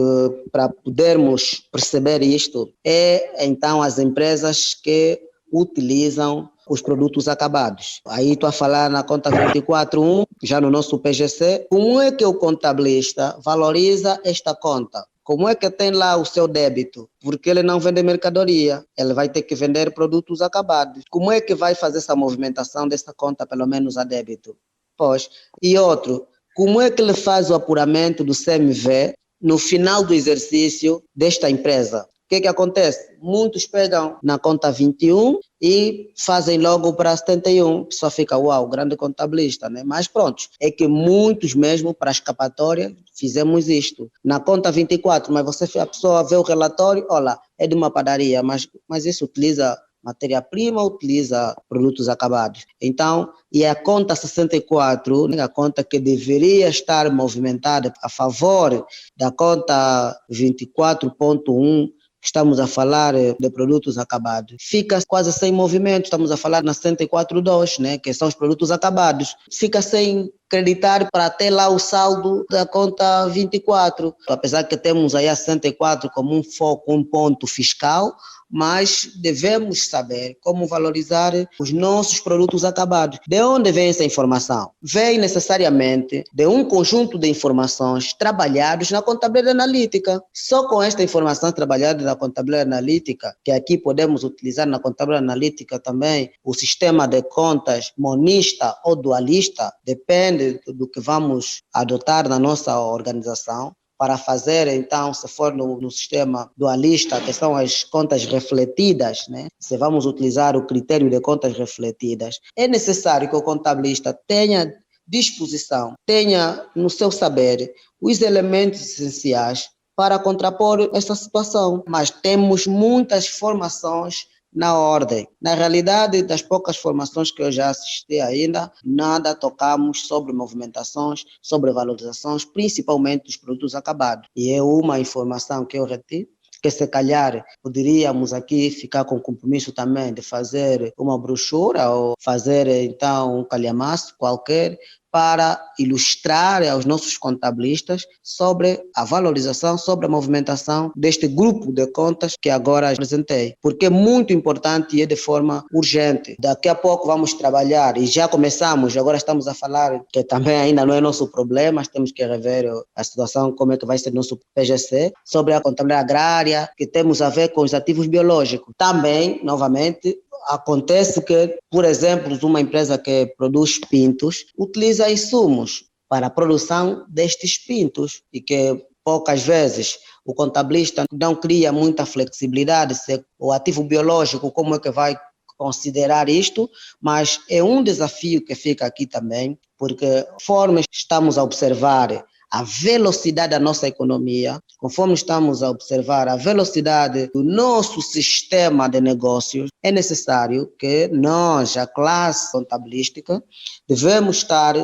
para podermos perceber isto é então as empresas que utilizam os produtos acabados. Aí estou a falar na conta 24.1, já no nosso PGC, como é que o contabilista valoriza esta conta? Como é que tem lá o seu débito? Porque ele não vende mercadoria, ele vai ter que vender produtos acabados. Como é que vai fazer essa movimentação dessa conta, pelo menos a débito? Pois, e outro, como é que ele faz o apuramento do CMV no final do exercício desta empresa? O que acontece? Muitos pegam na conta 21 e fazem logo para 71. A pessoa fica, uau, grande contabilista, né? Mas pronto, é que muitos mesmo para escapatória fizemos isto. Na conta 24, mas a pessoa vê o relatório, olha, é de uma padaria, mas isso utiliza matéria-prima, utiliza produtos acabados. Então, e a conta 64, a conta que deveria estar movimentada a favor da conta 24.1, estamos a falar de produtos acabados, fica quase sem movimento. Estamos a falar na 64.2, né, que são os produtos acabados. Fica sem creditar para ter lá o saldo da conta 24. Apesar que temos aí a 64 como um foco, um ponto fiscal, mas devemos saber como valorizar os nossos produtos acabados. De onde vem essa informação? Vem necessariamente de um conjunto de informações trabalhados na contabilidade analítica. Só com esta informação trabalhada na contabilidade analítica, que aqui podemos utilizar na contabilidade analítica também, o sistema de contas monista ou dualista, depende do que vamos adotar na nossa organização, para fazer, então, se for no sistema dualista, que são as contas refletidas, né? Se vamos utilizar o critério de contas refletidas, é necessário que o contabilista tenha disposição, tenha no seu saber os elementos essenciais para contrapor essa situação. Mas temos muitas formações na ordem. Na realidade, das poucas formações que eu já assisti ainda, nada tocamos sobre movimentações, sobre valorizações, principalmente dos produtos acabados. E é uma informação que eu retiro, que se calhar poderíamos aqui ficar com o compromisso também de fazer uma brochura ou fazer então um calhamaço qualquer para ilustrar aos nossos contabilistas sobre a valorização, sobre a movimentação deste grupo de contas que agora apresentei. Porque é muito importante e é de forma urgente. Daqui a pouco vamos trabalhar e já começamos, agora estamos a falar que também ainda não é nosso problema, mas temos que rever a situação, como é que vai ser nosso PGC, sobre a contabilidade agrária, que temos a ver com os ativos biológicos. Também, novamente, acontece que, por exemplo, uma empresa que produz pintos utiliza insumos para a produção destes pintos e que poucas vezes o contabilista não cria muita flexibilidade se o ativo biológico, como é que vai considerar isto, mas é um desafio que fica aqui também, porque conforme estamos a observar a velocidade da nossa economia, conforme estamos a observar a velocidade do nosso sistema de negócios, é necessário que nós, a classe contabilística, devemos estar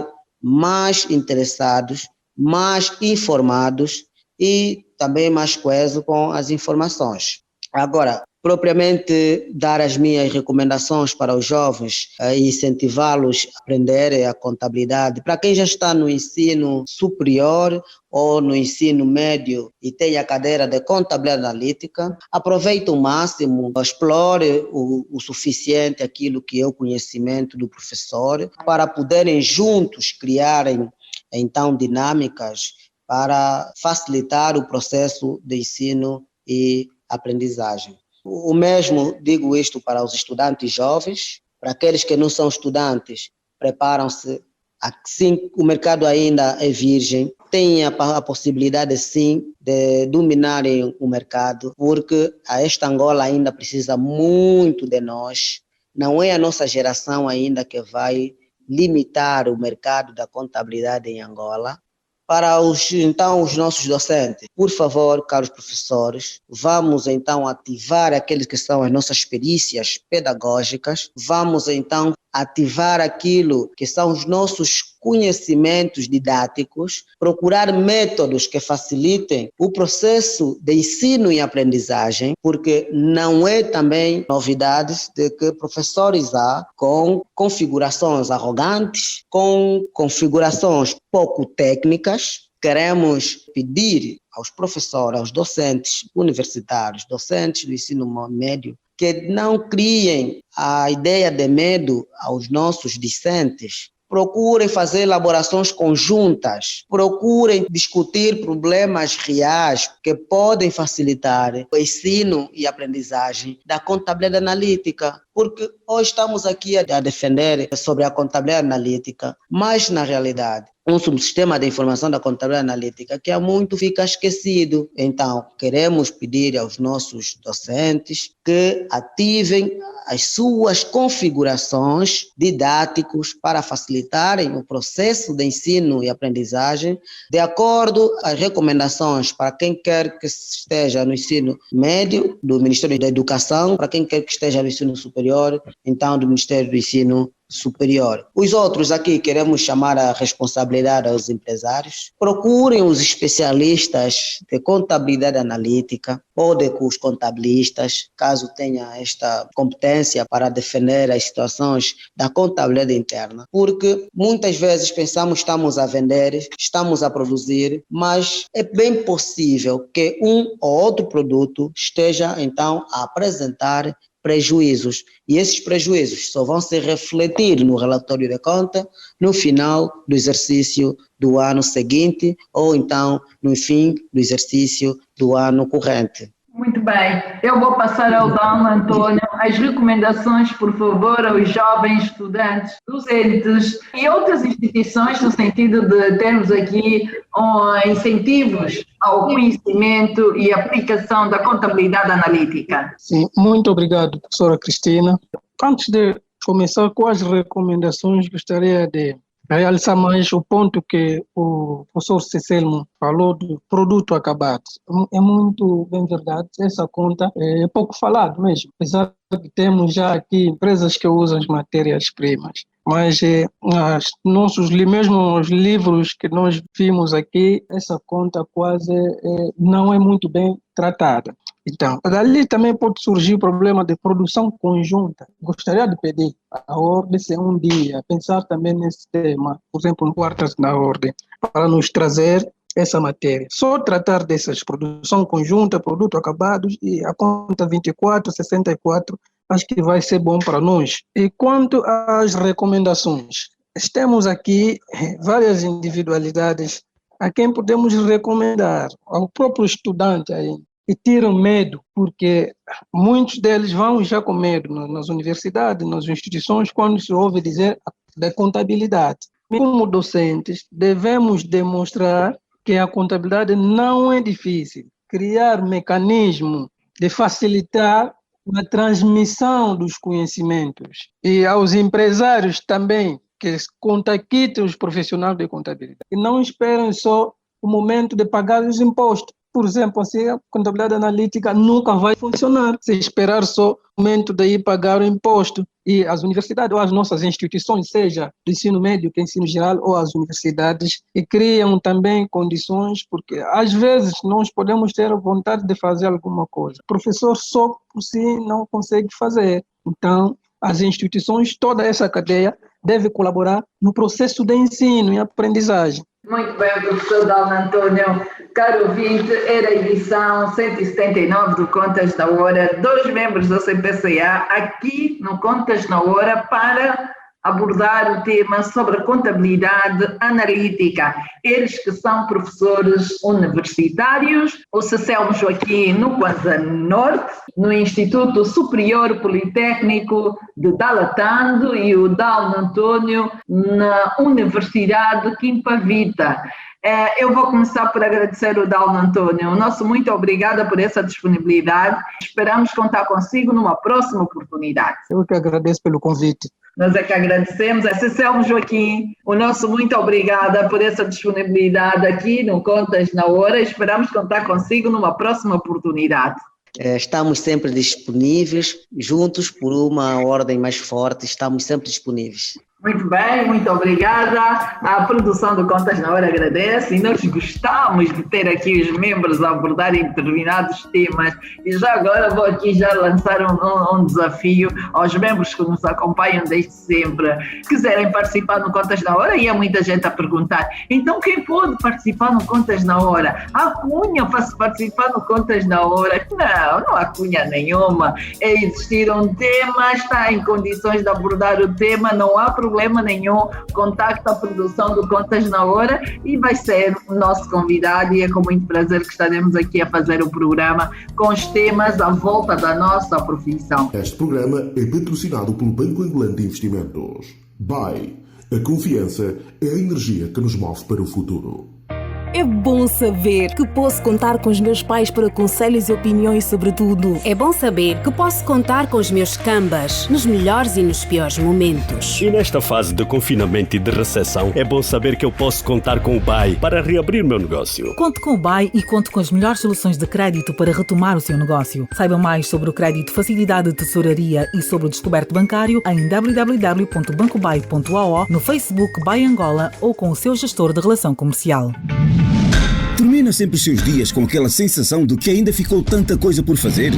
mais interessados, mais informados e também mais coesos com as informações. Agora, propriamente dar as minhas recomendações para os jovens e incentivá-los a aprenderem a contabilidade. Para quem já está no ensino superior ou no ensino médio e tem a cadeira de contabilidade analítica, aproveite o máximo, explore o suficiente aquilo que é o conhecimento do professor para poderem juntos criarem então dinâmicas para facilitar o processo de ensino e aprendizagem. O mesmo digo isto para os estudantes jovens, para aqueles que não são estudantes, preparam-se, assim o mercado ainda é virgem, têm a possibilidade sim de dominarem o mercado, porque esta Angola ainda precisa muito de nós, não é a nossa geração ainda que vai limitar o mercado da contabilidade em Angola. Para os nossos docentes, por favor, caros professores, vamos então ativar aqueles que são as nossas perícias pedagógicas, vamos então ativar aquilo que são os nossos conhecimentos didáticos, procurar métodos que facilitem o processo de ensino e aprendizagem, porque não é também novidade de que professores há com configurações arrogantes, com configurações pouco técnicas. Queremos pedir aos professores, aos docentes universitários, docentes do ensino médio, que não criem a ideia de medo aos nossos discentes. Procurem fazer elaborações conjuntas, procurem discutir problemas reais que podem facilitar o ensino e aprendizagem da contabilidade analítica, porque hoje estamos aqui a defender sobre a contabilidade analítica, mas na realidade um subsistema de informação da contabilidade analítica que há muito fica esquecido. Então, queremos pedir aos nossos docentes que ativem as suas configurações didáticos para facilitarem o processo de ensino e aprendizagem, de acordo às recomendações para quem quer que esteja no ensino médio, do Ministério da Educação, para quem quer que esteja no ensino superior, então do Ministério do Ensino superior. Os outros aqui queremos chamar a responsabilidade aos empresários. Procurem os especialistas de contabilidade analítica ou de os contabilistas, caso tenha esta competência para defender as situações da contabilidade interna, porque muitas vezes pensamos que estamos a vender, estamos a produzir, mas é bem possível que um ou outro produto esteja então a apresentar prejuízos, e esses prejuízos só vão se refletir no relatório de conta no final do exercício do ano seguinte ou então no fim do exercício do ano corrente. Muito bem, eu vou passar ao Dom Antônio as recomendações, por favor, aos jovens estudantes, docentes e outras instituições, no sentido de termos aqui incentivos ao conhecimento e aplicação da contabilidade analítica. Sim, muito obrigado, professora Cristina. Antes de começar com as recomendações, gostaria de realçar mais o ponto que o professor Cicelmo falou do produto acabado. É muito bem verdade, essa conta é pouco falado mesmo, apesar de termos já aqui empresas que usam as matérias-primas. Mas mesmo os livros que nós vimos aqui, essa conta quase não é muito bem tratada. Então, dali também pode surgir o problema de produção conjunta. Gostaria de pedir a ordem, se um dia, pensar também nesse tema, por exemplo, no quartas da ordem, para nos trazer essa matéria. Só tratar dessas produção conjunta, produto acabados e a conta 2464, acho que vai ser bom para nós. E quanto às recomendações, temos aqui várias individualidades a quem podemos recomendar, ao próprio estudante aí, que tiram medo, porque muitos deles vão já com medo nas universidades, nas instituições, quando se ouve dizer da contabilidade. Como docentes, devemos demonstrar que a contabilidade não é difícil. Criar mecanismo de facilitar a transmissão dos conhecimentos. E aos empresários também, que contactem os profissionais de contabilidade. E não esperem só o momento de pagar os impostos. Por exemplo, assim, a contabilidade analítica nunca vai funcionar se esperar só o momento de ir pagar o imposto. E as universidades ou as nossas instituições, seja do ensino médio, que é ensino geral, ou as universidades, e criam também condições, porque às vezes nós podemos ter a vontade de fazer alguma coisa. O professor só por si não consegue fazer. Então, as instituições, toda essa cadeia, deve colaborar no processo de ensino e aprendizagem. Muito bem, professor Dom Antônio. Caro ouvinte, era a edição 179 do Contas na Hora, 2 membros do CPCA aqui no Contas na Hora para abordar o tema sobre a contabilidade analítica. Eles que são professores universitários, o Cicelmo Joaquim no Kwanza Norte, no Instituto Superior Politécnico de Dalatando, e o Dom Antônio na Universidade de Quimpavita. Eu vou começar por agradecer o Dom Antônio. Nosso muito obrigada por essa disponibilidade. Esperamos contar consigo numa próxima oportunidade. Eu que agradeço pelo convite. Nós é que agradecemos. A Cicelmo Joaquim, o nosso muito obrigada por essa disponibilidade aqui no Contas na Hora. Esperamos contar consigo numa próxima oportunidade. Estamos sempre disponíveis, juntos por uma ordem mais forte, estamos sempre disponíveis. Muito bem, muito obrigada. A produção do Contas na Hora agradece e nós gostamos de ter aqui os membros a abordarem determinados temas. E já agora vou aqui já lançar um desafio aos membros que nos acompanham desde sempre. Quiserem participar no Contas na Hora, e há muita gente a perguntar, então quem pode participar no Contas na Hora? A Cunha faz participar no Contas na Hora? Não há cunha nenhuma. É existir um tema, está em condições de abordar o tema, não há problema nenhum, contacta a produção do Contas na Hora e vai ser o nosso convidado, e é com muito prazer que estaremos aqui a fazer o programa com os temas à volta da nossa profissão. Este programa é patrocinado pelo Banco Angolano de Investimentos. BAE. A confiança é a energia que nos move para o futuro. É bom saber que posso contar com os meus pais para conselhos e opiniões sobre tudo. É bom saber que posso contar com os meus cambas nos melhores e nos piores momentos. E nesta fase de confinamento e de recessão, é bom saber que eu posso contar com o BAE para reabrir meu negócio. Conte com o BAE e conte com as melhores soluções de crédito para retomar o seu negócio. Saiba mais sobre o crédito Facilidade de Tesouraria e sobre o descoberto bancário em www.bancobai.ao, no Facebook BAE Angola ou com o seu gestor de relação comercial. Termina sempre os seus dias com aquela sensação de que ainda ficou tanta coisa por fazer?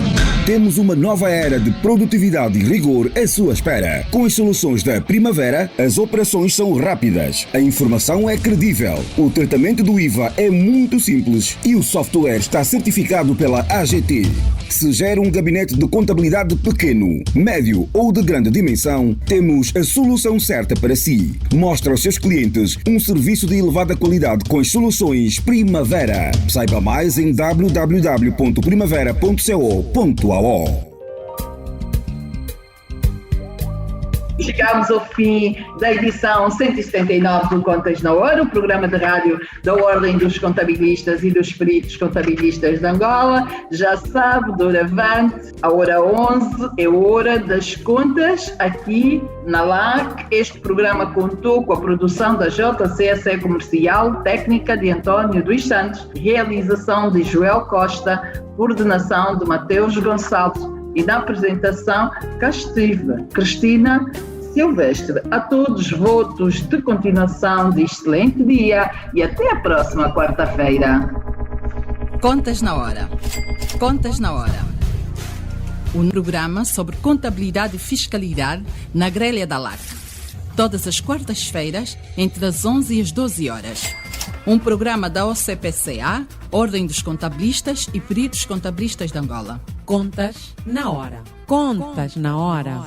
Temos uma nova era de produtividade e rigor à sua espera. Com as soluções da Primavera, as operações são rápidas, a informação é credível, o tratamento do IVA é muito simples e o software está certificado pela AGT. Se gera um gabinete de contabilidade pequeno, médio ou de grande dimensão, temos a solução certa para si. Mostra aos seus clientes um serviço de elevada qualidade com as soluções Primavera. Saiba mais em www.primavera.co.ao. Chegamos ao fim da edição 179 do Contas na Hora, o programa de rádio da Ordem dos Contabilistas e dos Peritos Contabilistas de Angola. Já sabe, doravante, a hora 11 é hora das contas aqui na LAC. Este programa contou com a produção da JCSE Comercial, técnica de António dos Santos, realização de Joel Costa, coordenação de Mateus Gonçalves e na apresentação cá estive Cristina Silvestre. A todos votos de continuação de excelente dia e até a próxima quarta-feira. Contas na Hora. Contas na Hora. Um programa sobre contabilidade e fiscalidade na grelha da LAC. Todas as quartas-feiras, entre as 11 e as 12 horas. Um programa da OCPCA, Ordem dos Contabilistas e Peritos Contabilistas de Angola. Contas na Hora. Contas na Hora.